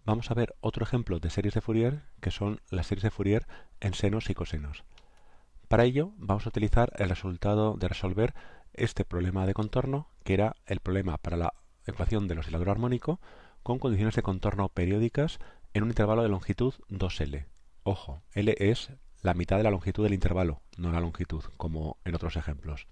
vamos a ver otro ejemplo de series de Fourier, que son las series de Fourier en senos y cosenos. Para ello vamos a utilizar el resultado de resolver este problema de contorno, que era el problema para la ecuación del oscilador armónico con condiciones de contorno periódicas en un intervalo de longitud 2L. Ojo, L es la mitad de la longitud del intervalo, no la longitud, como en otros ejemplos.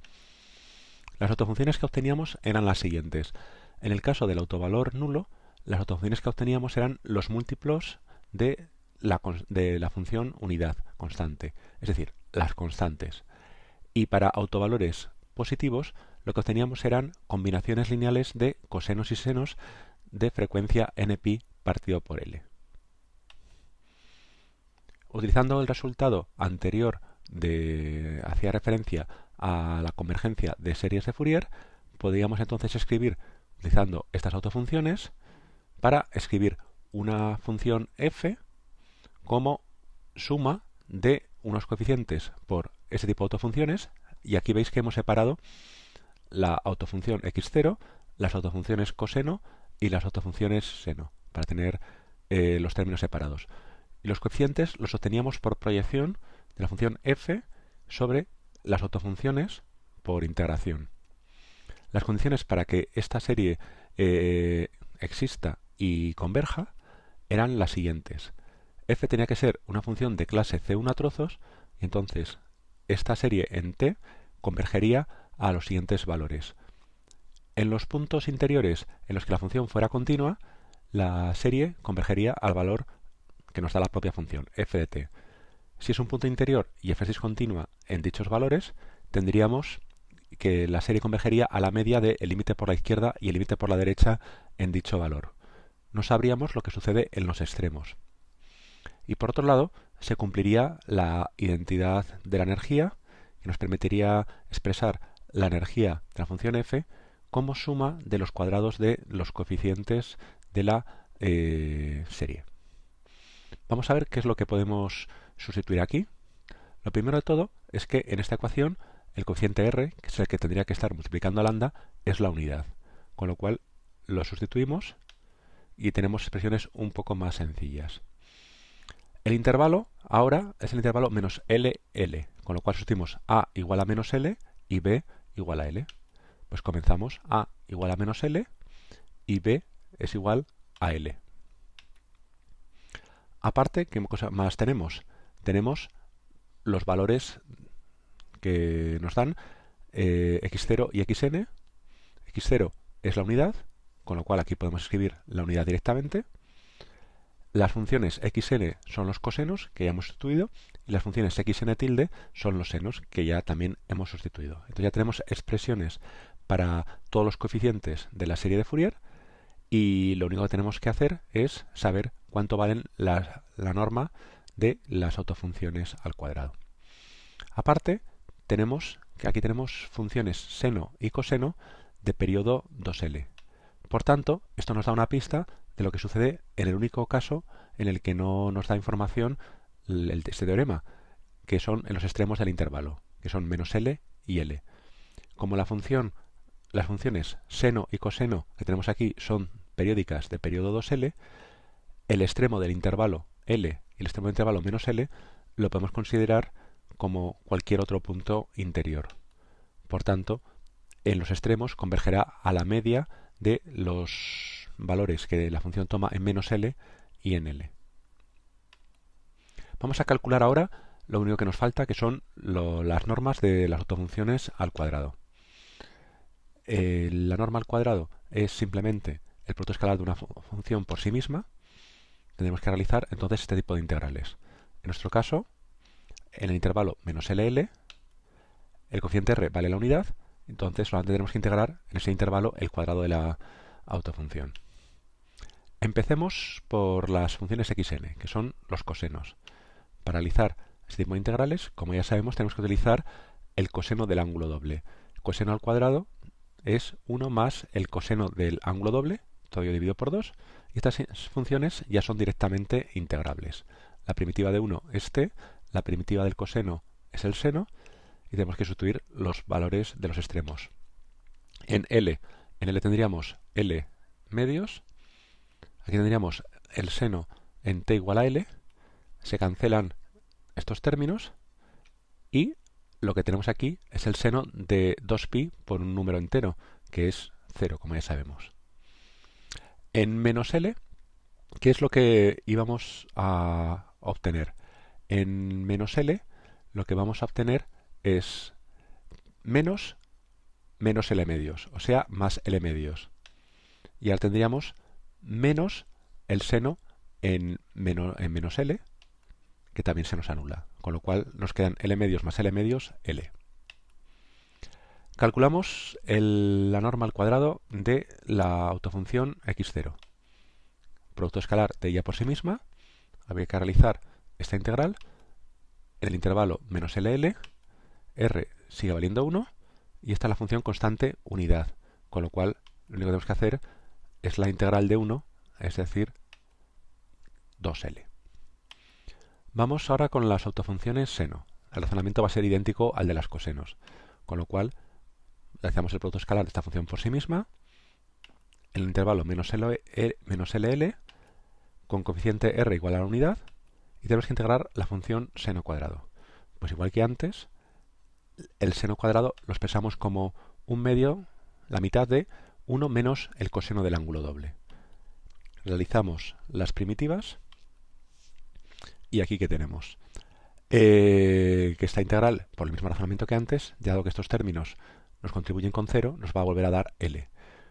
Las autofunciones que obteníamos eran las siguientes. En el caso del autovalor nulo, las autofunciones que obteníamos eran los múltiplos de la función unidad constante, es decir, las constantes. Y para autovalores positivos, lo que obteníamos eran combinaciones lineales de cosenos y senos de frecuencia npi partido por L. Utilizando el resultado anterior hacía referencia a la convergencia de series de Fourier, podríamos entonces escribir, utilizando estas autofunciones, para escribir una función f como suma de unos coeficientes por ese tipo de autofunciones, y aquí veis que hemos separado la autofunción x0, las autofunciones coseno y las autofunciones seno, para tener los términos separados. Y los coeficientes los obteníamos por proyección de la función f sobre las autofunciones por integración. Las condiciones para que esta serie exista y converja eran las siguientes. F tenía que ser una función de clase C1 a trozos, y entonces esta serie en T convergería a los siguientes valores. En los puntos interiores en los que la función fuera continua, la serie convergería al valor que nos da la propia función, f de t. Si es un punto interior y f es discontinua en dichos valores, tendríamos que la serie convergería a la media del límite por la izquierda y el límite por la derecha en dicho valor. No sabríamos lo que sucede en los extremos. Y por otro lado, se cumpliría la identidad de la energía, que nos permitiría expresar la energía de la función f como suma de los cuadrados de los coeficientes de la serie. Vamos a ver qué es lo que podemos sustituir aquí. Lo primero de todo es que en esta ecuación el coeficiente r, que es el que tendría que estar multiplicando a lambda, es la unidad, con lo cual lo sustituimos y tenemos expresiones un poco más sencillas. El intervalo ahora es el intervalo menos L, L, con lo cual sustituimos A igual a menos L y B igual a L. Pues comenzamos A igual a menos L y B es igual a L. Aparte, ¿qué cosa más tenemos? Tenemos los valores que nos dan x0 y xn. x0 es la unidad, con lo cual aquí podemos escribir la unidad directamente. Las funciones xn son los cosenos, que ya hemos sustituido, y las funciones xn tilde son los senos, que ya también hemos sustituido. Entonces ya tenemos expresiones para todos los coeficientes de la serie de Fourier, y lo único que tenemos que hacer es saber cuánto valen la norma de las autofunciones al cuadrado. Aparte, aquí tenemos funciones seno y coseno de periodo 2L. Por tanto, esto nos da una pista de lo que sucede en el único caso en el que no nos da información este teorema, que son en los extremos del intervalo, que son menos L y L. Como las funciones seno y coseno que tenemos aquí son periódicas de periodo 2L, el extremo del intervalo L y el extremo del intervalo menos L lo podemos considerar como cualquier otro punto interior. Por tanto, en los extremos convergerá a la media de los valores que la función toma en menos L y en L. Vamos a calcular ahora lo único que nos falta, que son las normas de las autofunciones al cuadrado. La norma al cuadrado es simplemente el producto escalar de una función por sí misma. Tendremos que realizar entonces este tipo de integrales. En nuestro caso, en el intervalo menos LL, el coeficiente r vale la unidad, entonces solamente tenemos que integrar en ese intervalo el cuadrado de la autofunción. Empecemos por las funciones xn, que son los cosenos. Para realizar este tipo de integrales, como ya sabemos, tenemos que utilizar el coseno del ángulo doble. Coseno al cuadrado es 1 más el coseno del ángulo doble, todo ello dividido por 2, y estas funciones ya son directamente integrables. La primitiva de 1 es t, la primitiva del coseno es el seno, y tenemos que sustituir los valores de los extremos. En L tendríamos L medios, Aquí tendríamos el seno en t igual a L, se cancelan estos términos y lo que tenemos aquí es el seno de 2pi por un número entero, que es 0, como ya sabemos. En menos L, ¿qué es lo que íbamos a obtener? En menos L lo que vamos a obtener es menos L medios, o sea, más L medios. Y ahora tendríamos menos el seno en menos L, que también se nos anula, con lo cual nos quedan L medios más L medios, L. Calculamos la norma al cuadrado de la autofunción x0. Producto escalar de ella por sí misma, habría que realizar esta integral en el intervalo menos LL, R sigue valiendo 1, y esta es la función constante unidad, con lo cual lo único que tenemos que hacer es la integral de 1, es decir, 2L. Vamos ahora con las autofunciones seno. El razonamiento va a ser idéntico al de las cosenos, con lo cual hacemos el producto escalar de esta función por sí misma, en el intervalo menos LL, con coeficiente R igual a la unidad, y tenemos que integrar la función seno cuadrado. Pues igual que antes, el seno cuadrado lo expresamos como un medio, la mitad de 1 menos el coseno del ángulo doble. Realizamos las primitivas y aquí que tenemos que esta integral, por el mismo razonamiento que antes, dado que estos términos nos contribuyen con 0, nos va a volver a dar L.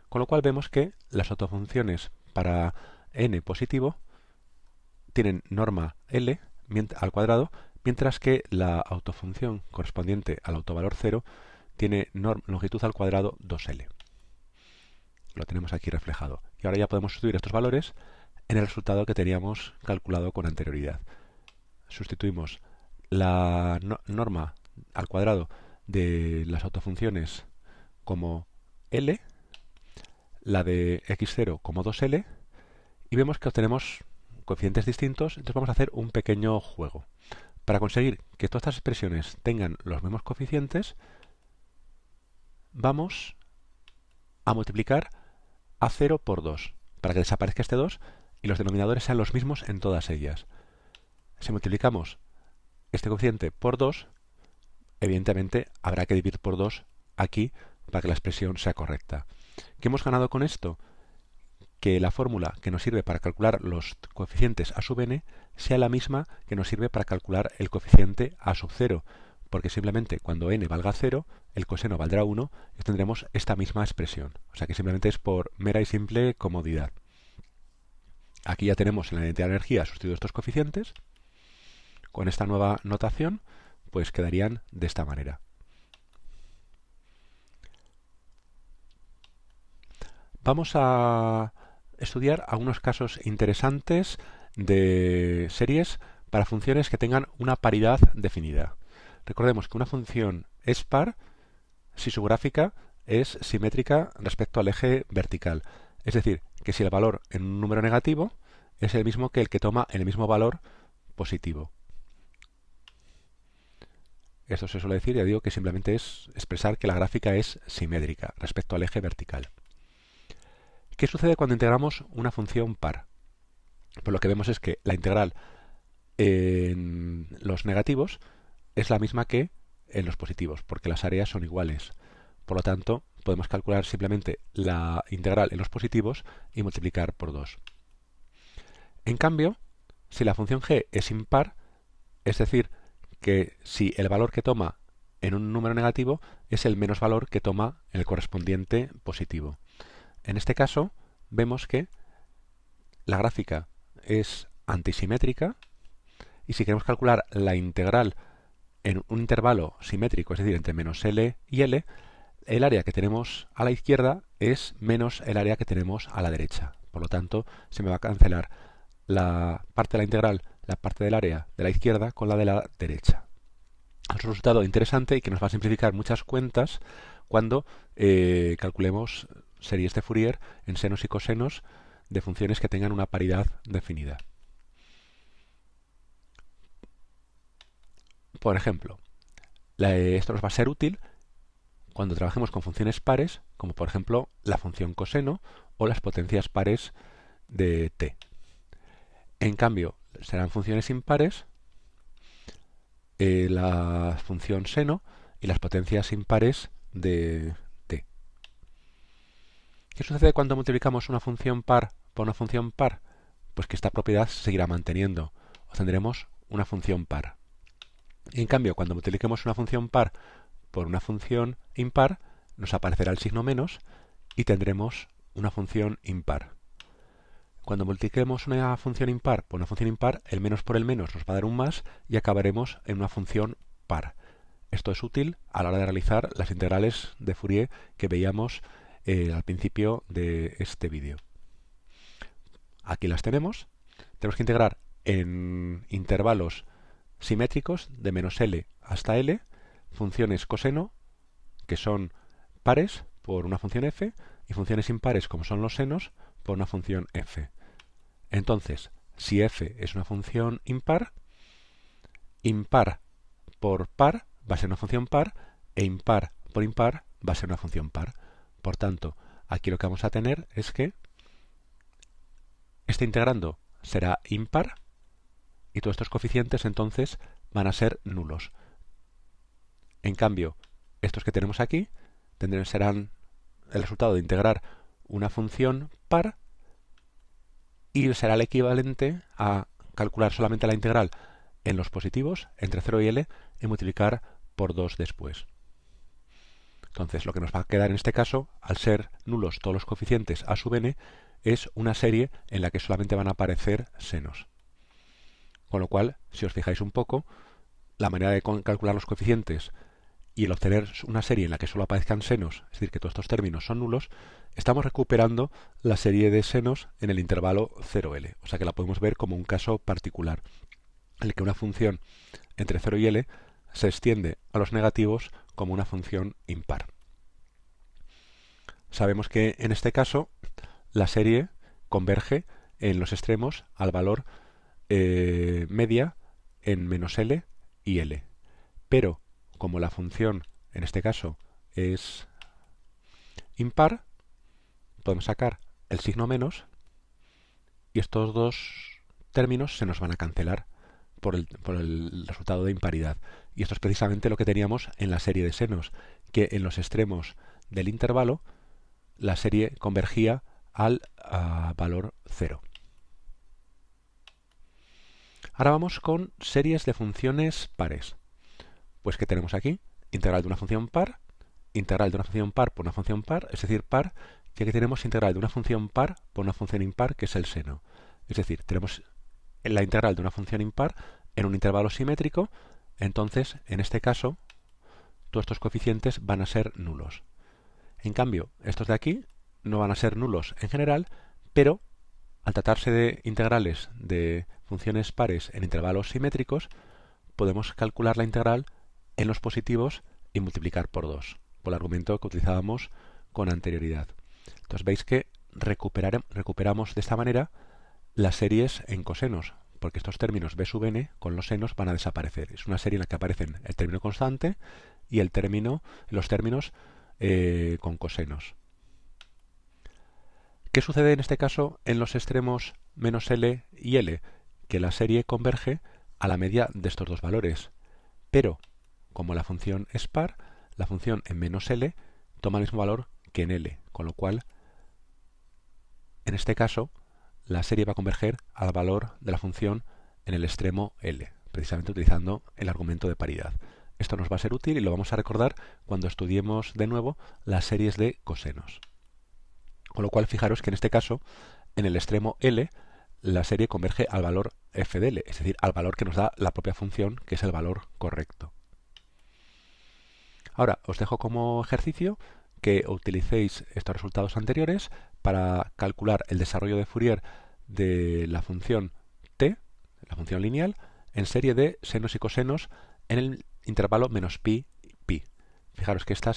Con lo cual vemos que las autofunciones para n positivo tienen norma L al cuadrado, mientras que la autofunción correspondiente al autovalor 0 tiene longitud al cuadrado 2L. Lo tenemos aquí reflejado. Y ahora ya podemos sustituir estos valores en el resultado que teníamos calculado con anterioridad. Sustituimos la norma al cuadrado de las autofunciones como L, la de x0 como 2L, y vemos que obtenemos coeficientes distintos. Entonces vamos a hacer un pequeño juego. Para conseguir que todas estas expresiones tengan los mismos coeficientes, vamos a multiplicar a 0 por 2, para que desaparezca este 2 y los denominadores sean los mismos en todas ellas. Si multiplicamos este coeficiente por 2, evidentemente habrá que dividir por 2 aquí para que la expresión sea correcta. ¿Qué hemos ganado con esto? Que la fórmula que nos sirve para calcular los coeficientes a sub n sea la misma que nos sirve para calcular el coeficiente a sub 0, porque simplemente cuando n valga 0, el coseno valdrá 1 y tendremos esta misma expresión. O sea que simplemente es por mera y simple comodidad. Aquí ya tenemos en la identidad de energía sustituidos estos coeficientes. Con esta nueva notación, pues quedarían de esta manera. Vamos a estudiar algunos casos interesantes de series para funciones que tengan una paridad definida. Recordemos que una función es par si su gráfica es simétrica respecto al eje vertical. Es decir, que si el valor en un número negativo es el mismo que el que toma el mismo valor positivo. Esto se suele decir, ya digo, que simplemente es expresar que la gráfica es simétrica respecto al eje vertical. ¿Qué sucede cuando integramos una función par? Pues lo que vemos es que la integral en los negativos es la misma que en los positivos, porque las áreas son iguales. Por lo tanto, podemos calcular simplemente la integral en los positivos y multiplicar por 2. En cambio, si la función g es impar, es decir, que si el valor que toma en un número negativo es el menos valor que toma en el correspondiente positivo. En este caso, vemos que la gráfica es antisimétrica y si queremos calcular la integral en un intervalo simétrico, es decir, entre menos L y L, el área que tenemos a la izquierda es menos el área que tenemos a la derecha. Por lo tanto, se me va a cancelar la parte de la integral, la parte del área de la izquierda con la de la derecha. Es un resultado interesante y que nos va a simplificar muchas cuentas cuando calculemos series de Fourier en senos y cosenos de funciones que tengan una paridad definida. Por ejemplo, esto nos va a ser útil cuando trabajemos con funciones pares, como por ejemplo la función coseno o las potencias pares de t. En cambio, serán funciones impares la función seno y las potencias impares de t. ¿Qué sucede cuando multiplicamos una función par por una función par? Pues que esta propiedad se seguirá manteniendo. Obtendremos una función par. En cambio, cuando multipliquemos una función par por una función impar, nos aparecerá el signo menos y tendremos una función impar. Cuando multipliquemos una función impar por una función impar, el menos por el menos nos va a dar un más y acabaremos en una función par. Esto es útil a la hora de realizar las integrales de Fourier que veíamos al principio de este vídeo. Aquí las tenemos. Tenemos que integrar en intervalos simétricos de menos L hasta L funciones coseno que son pares por una función f y funciones impares como son los senos por una función f. Entonces, si f es una función impar, impar por par va a ser una función par e impar por impar va a ser una función par. Por tanto, aquí lo que vamos a tener es que este integrando será impar y todos estos coeficientes entonces van a ser nulos. En cambio, estos que tenemos aquí serán el resultado de integrar una función par y será el equivalente a calcular solamente la integral en los positivos, entre 0 y L, y multiplicar por 2 después. Entonces, lo que nos va a quedar en este caso, al ser nulos todos los coeficientes a sub n, es una serie en la que solamente van a aparecer senos. Con lo cual, si os fijáis un poco, la manera de calcular los coeficientes y el obtener una serie en la que solo aparezcan senos, es decir, que todos estos términos son nulos, estamos recuperando la serie de senos en el intervalo 0L. O sea que la podemos ver como un caso particular, en el que una función entre 0 y L se extiende a los negativos como una función impar. Sabemos que en este caso la serie converge en los extremos al valor media en menos L y L. Pero como la función en este caso es impar, podemos sacar el signo menos y estos dos términos se nos van a cancelar por el resultado de imparidad. Y esto es precisamente lo que teníamos en la serie de senos, que en los extremos del intervalo la serie convergía al valor 0. Ahora vamos con series de funciones pares. Pues que tenemos aquí integral de una función par, integral de una función par por una función par, es decir, par, y aquí tenemos integral de una función par por una función impar, que es el seno. Es decir, tenemos la integral de una función impar en un intervalo simétrico, entonces, en este caso, todos estos coeficientes van a ser nulos. En cambio, estos de aquí no van a ser nulos en general, pero al tratarse de integrales de funciones pares en intervalos simétricos, podemos calcular la integral en los positivos y multiplicar por 2, por el argumento que utilizábamos con anterioridad. Entonces veis que recuperamos de esta manera las series en cosenos, porque estos términos b sub n con los senos van a desaparecer. Es una serie en la que aparecen el término constante y los términos con cosenos. ¿Qué sucede en este caso en los extremos menos L y L? Que la serie converge a la media de estos dos valores. Pero, como la función es par, la función en menos L toma el mismo valor que en L, con lo cual, en este caso, la serie va a converger al valor de la función en el extremo L, precisamente utilizando el argumento de paridad. Esto nos va a ser útil y lo vamos a recordar cuando estudiemos de nuevo las series de cosenos. Con lo cual, fijaros que en este caso, en el extremo L, la serie converge al valor f de L, es decir, al valor que nos da la propia función, que es el valor correcto. Ahora, os dejo como ejercicio que utilicéis estos resultados anteriores para calcular el desarrollo de Fourier de la función t, la función lineal, en serie de senos y cosenos en el intervalo menos pi, pi. Fijaros que esta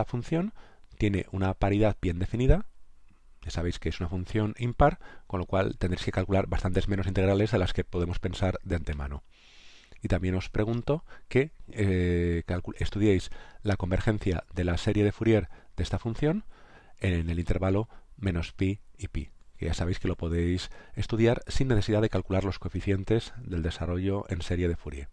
función tiene una paridad bien definida. Ya sabéis que es una función impar, con lo cual tendréis que calcular bastantes menos integrales de las que podemos pensar de antemano. Y también os pregunto que estudiéis la convergencia de la serie de Fourier de esta función en el intervalo menos pi y pi. que ya sabéis que lo podéis estudiar sin necesidad de calcular los coeficientes del desarrollo en serie de Fourier.